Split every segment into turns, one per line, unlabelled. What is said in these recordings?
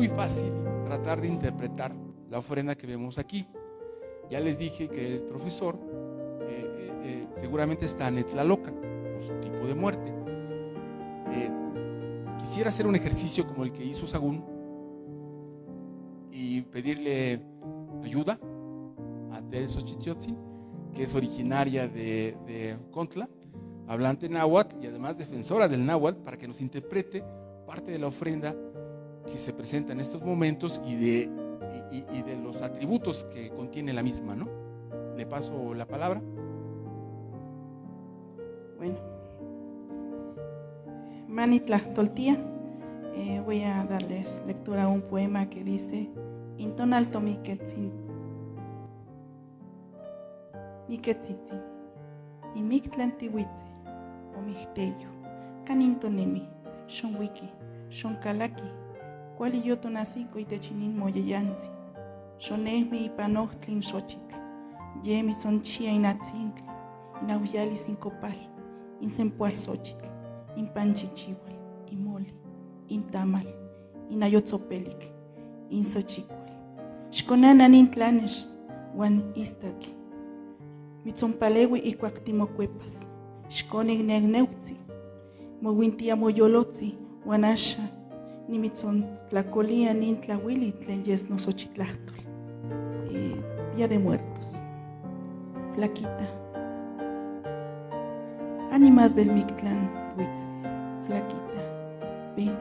muy fácil tratar de interpretar la ofrenda que vemos aquí. Ya les dije que el profesor seguramente está en Tlalocan por su tipo de muerte. Quisiera hacer un ejercicio como el que hizo Sagún y pedirle ayuda a Tel Xochitiotzin, que es originaria de Contla, hablante náhuatl y además defensora del náhuatl, para que nos interprete parte de la ofrenda que se presenta en estos momentos y de los atributos que contiene la misma, ¿no? Le paso la palabra.
Bueno, Manitla Toltía, voy a darles lectura a un poema que dice: Intonal Tomiketzin, Miketzitzin, Imictlan Tiwitze, Omicteyo, Canintonemi, Shonwiki, Shonkalaki, Cuali Yotonasico y Techinin Moyeyansi, Shonemi y Panochtlin Xochitl, Yemi Sonchia Inatzintli, Inauyali Sincopal, Insempual Xochitl, Inpanchichihual, Imoli, Intamal, Inayotzopelik, Insochicual, Xconanan Intlanesh, Wan Istatli, Mitzompalewi y Cuactimocuepas, Xconig Negneuzi, Mowintia Moyolotzi, Wanasha, Nimitzon Tlacolía Nintlahuili, Tlen Yesno Xochitlahtol. Día de Muertos. Flaquita. Ánimas del Mictlán, Huitze. Flaquita, ven,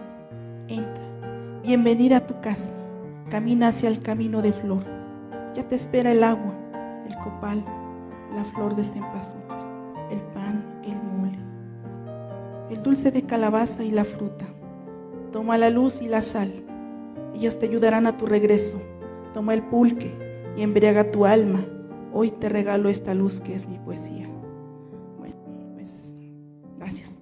entra. Bienvenida a tu casa. Camina hacia el camino de flor. Ya te espera el agua, el copal, la flor de cempasúchil, el pan, el mole, el dulce de calabaza y la fruta. Toma la luz y la sal. Ellos te ayudarán a tu regreso. Toma el pulque y embriaga tu alma. Hoy te regalo esta luz que es mi poesía. Bueno, pues, gracias.